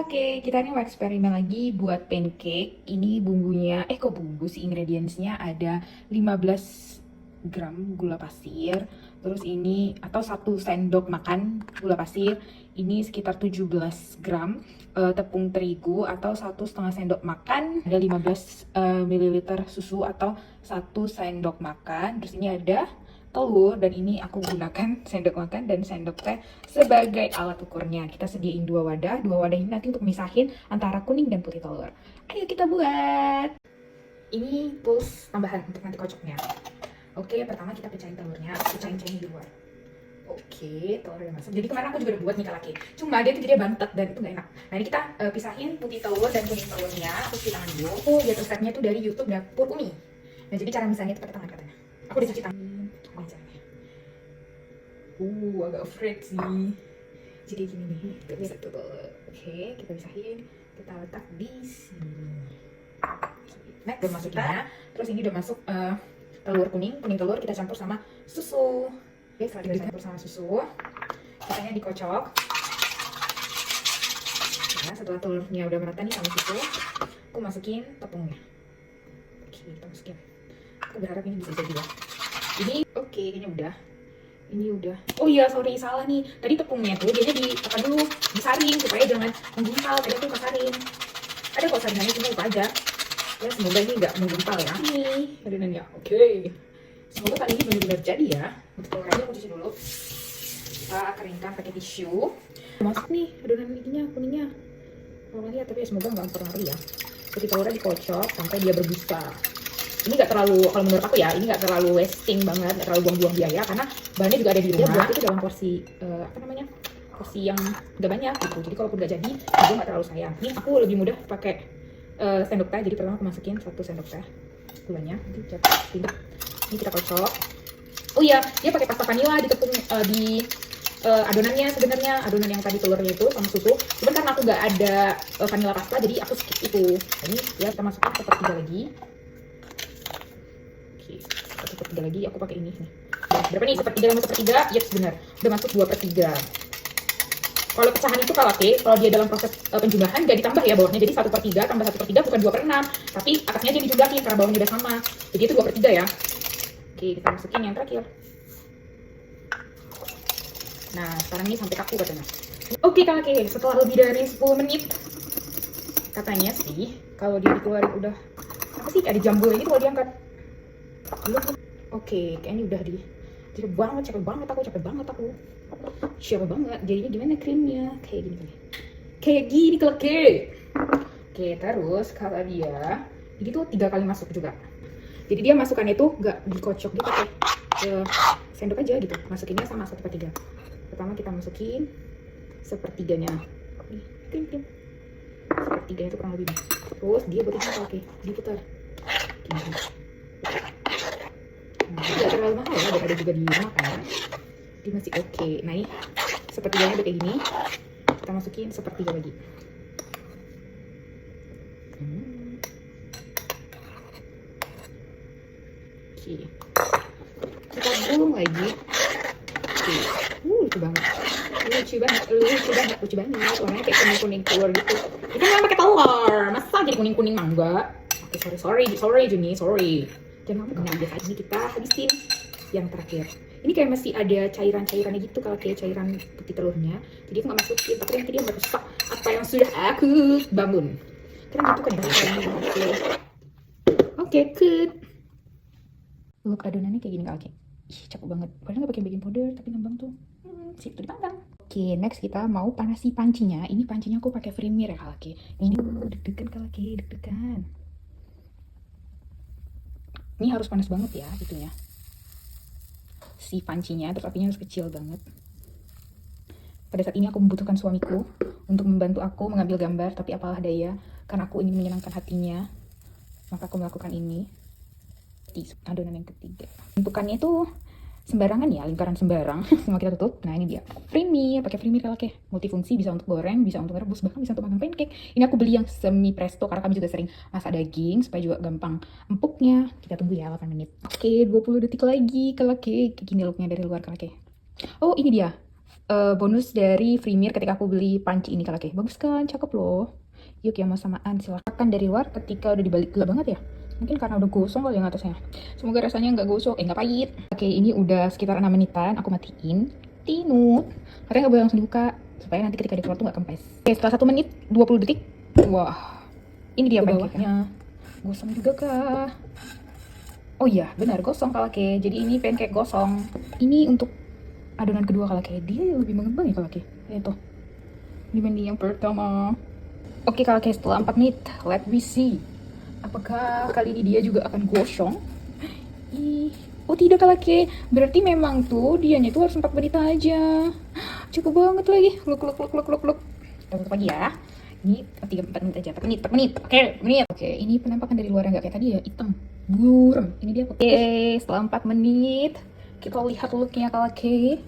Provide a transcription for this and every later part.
Oke, kita ini mau eksperimen lagi buat pancake. Ini bumbunya, kok bumbu sih, ingredientsnya ada 15 gram gula pasir. Terus ini, atau 1 sendok makan gula pasir. Ini sekitar 17 gram tepung terigu atau 1,5 sendok makan. Ada 15 ml susu atau 1 sendok makan. Terus ini ada telur, dan ini aku gunakan sendok makan dan sendok teh sebagai alat ukurnya. Kita sediain dua wadah ini nanti untuk misahin antara kuning dan putih telur. Ayo kita buat. Ini tools tambahan untuk nanti kocoknya. Oke, pertama kita pecahin telurnya, pecahin di luar. Oke, telur udah masuk. Jadi kemarin aku juga udah buat nih laki. Cuma dia tuh jadi bantet dan itu gak enak. Nah ini kita pisahin putih telur dan kuning telurnya. Aku cuci tangan dulu. Oh ya, resepnya tuh dari YouTube Dapur Umi. Nah jadi cara misalnya itu pakai tangan katanya. Aku udah cuci tangan. Agak afraid sih. Jadi gini nih, kita bisa tuh. Oke, kita pisahin, kita letak di sini. Next, udah masuk kita. Terus ini udah masuk telur kuning telur kita campur sama susu. Oke, setelah kita campur sama susu, kitanya dikocok. Nah, setelah telurnya udah merata nih sama susu, aku masukin tepungnya. Oke, kita masukin. Aku berharap ini bisa jadi ya. Ini oke, kayaknya udah. Ini udah. Oh iya, sorry, salah nih. Tadi tepungnya tuh dia disaring supaya jangan menggumpal. Tadi tuh kesaring. Ada kok saringannya, cuma lupa aja. Ya semoga ini nggak menggumpal ya. Ini adonannya. Oke. Semoga kali ini benar-benar jadi ya. Untuk telurnya aku cuci dulu. Kita keringkan pakai tisu. Masuk nih adonan ininya, kuningnya. Kalau lihat, tapi semoga nggak mempengaruhi ya. Jadi telurnya dikocok sampai dia berbusa. Ini nggak terlalu, kalau menurut aku ya, ini nggak terlalu wasting banget, nggak terlalu buang-buang biaya karena bahannya juga ada di rumah. Dia buat itu dalam porsi porsi yang nggak banyak gitu. Jadi kalaupun nggak jadi, juga nggak terlalu sayang. Ini aku lebih mudah pakai sendok teh. Jadi pertama aku masukin 1 sendok teh gulanya. Ini kita kocok. Oh iya, dia pakai pasta vanilla di tepung di adonannya. Sebenarnya adonan yang tadi telurnya itu sama susu. Cuman karena aku nggak ada vanilla pasta, jadi aku skip itu. Ini ya kita masukkan sepertiga lagi. Sepertiga lagi, aku pakai ini nih. Berapa nih? Sepertiga sama sepertiga? Yes, benar. Udah masuk 2/3. Kalau pecahan itu kalau dia dalam proses penjumlahan nggak ditambah ya bawahnya. Jadi 1/3 tambah 1/3 bukan 2/6. Tapi atasnya aja dijumlahin karena bawahnya udah sama. Jadi itu 2/3 ya. Oke, kita masukin yang terakhir. Nah, sekarang ini sampai kaku katanya. Oke, setelah lebih dari 10 menit katanya sih, kalau dia dikeluarin udah apa sih, ada jambul ini kalau diangkat. Oke, kayaknya udah capek banget aku. Siapa banget. Jadinya gimana krimnya? Kayak gini kalau Oke, terus kalau dia ini tuh 3 kali masuk juga. Jadi dia masukannya tuh nggak dikocok, dia pakai sendok aja gitu. Masukinnya sama 1/3. Pertama kita masukin sepertiganya. Sepertiganya itu kurang lebih. Terus dia buatnya diputar. Gini. Tidak terlalu mahal ya, daripada juga di rumah kan. Dia masih oke. Nah ini sepertiganya udah kayak gini. Kita masukin sepertiga lagi. Oke. Kita gulung lagi. Oke. Lucu banget. Warnanya kayak kuning telur gitu. Itu memang pakai telur. Masa jadi kuning mangga? Oke, sorry Juni. Jangan ngomong kena biasa. Ini kita habisin yang terakhir. Ini kayak masih ada cairannya gitu, kalau kayak cairan putih telurnya. Jadi aku nggak masukin, tapi nanti dia merusak apa yang sudah aku bangun. Karena gitu kan ya. Oke, good. Look adonannya kayak gini nggak oke? Ih, cakep banget. Padahal nggak pakai baking powder, tapi ngembang tuh. Sip tuh dipanggang. Oke, next kita mau panasi pancinya. Ini pancinya aku pakai Premier ya kalaki. Ini deg-degan kalaki, deg-degan. Ini harus panas banget ya itunya, si pancinya, terus apinya harus kecil banget. Pada saat ini aku membutuhkan suamiku untuk membantu aku mengambil gambar, tapi apalah daya, karena aku ingin menyenangkan hatinya, maka aku melakukan ini. Di adonan yang ketiga, bentukannya itu sembarangan ya, lingkaran sembarang. Semua kita tutup. Nah ini dia Premier, pakai Premier kalau multifungsi, bisa untuk goreng, bisa untuk rebus, bahkan bisa untuk makan pancake. Ini aku beli yang semi presto karena kami juga sering masak daging supaya juga gampang empuknya. Kita tunggu ya 8 menit. Oke, 20 detik lagi kalau kayak gini looknya dari luar kalau. Oh ini dia bonus dari Premier ketika aku beli panci ini Kak Laki. Bagus kan? Cakep loh. Yuk ya mau samaan silahkan dari luar ketika udah dibalik gelap banget ya. Mungkin karena udah gosong kali yang atasnya. Semoga rasanya nggak gosong, nggak pahit. Oke, ini udah sekitar 6 menitan. Aku matiin. Tinut. Karena nggak boleh langsung dibuka supaya nanti ketika dikeluar tuh nggak kempes. Oke, setelah 1 menit 20 detik. Wah, ini dia bawahnya. Gosong juga kah? Oh iya, benar gosong Kalake. Jadi ini pancake gosong. Ini untuk adonan kedua Kalake. Dia lebih mengembang ya Kalake. Itu dibanding yang pertama. Oke Kalake, setelah 4 menit, let me see. Apakah kali ini dia juga akan gosong? Ih, oh tidak Kalake. Berarti memang tuh dianya tuh harus 4 menit aja. Cukup banget lagi. Look. Kita tutup lagi ya. Ini 3-4 menit aja. 4 menit. Oke, menit. Oke, ini penampakan dari luar nggak kayak tadi ya, hitam. Buram. Ini dia. Oke, setelah 4 menit, kita lihat looknya Kalake.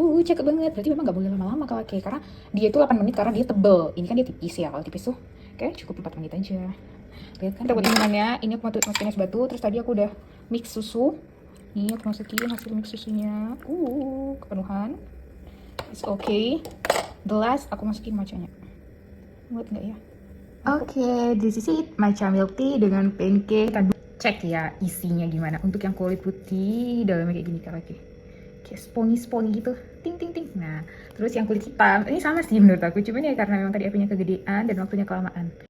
Cakep banget. Berarti memang nggak boleh lama-lama Kalake, karena dia itu 8 menit karena dia tebel. Ini kan dia tipis ya. Kalau tipis tuh kayak cukup 4 menit aja. Lihat kan, kita buat minumannya. Ini aku masukin es batu. Terus tadi aku udah mix susu. Nih aku masukin hasil mix susunya. Kepenuhan. It's okay. The last aku masukin matchanya. Buat nggak ya? Oke, this is it. Matcha milk tea dengan pancake. Kita cek ya isinya gimana. Untuk yang kulit putih, dalamnya kayak gini Kalake. Kayak spongy gitu. Ting. Nah, terus yang kulit hitam, ini sama sih menurut aku. Cuman ya karena memang tadi apinya kegedean dan waktunya kelamaan.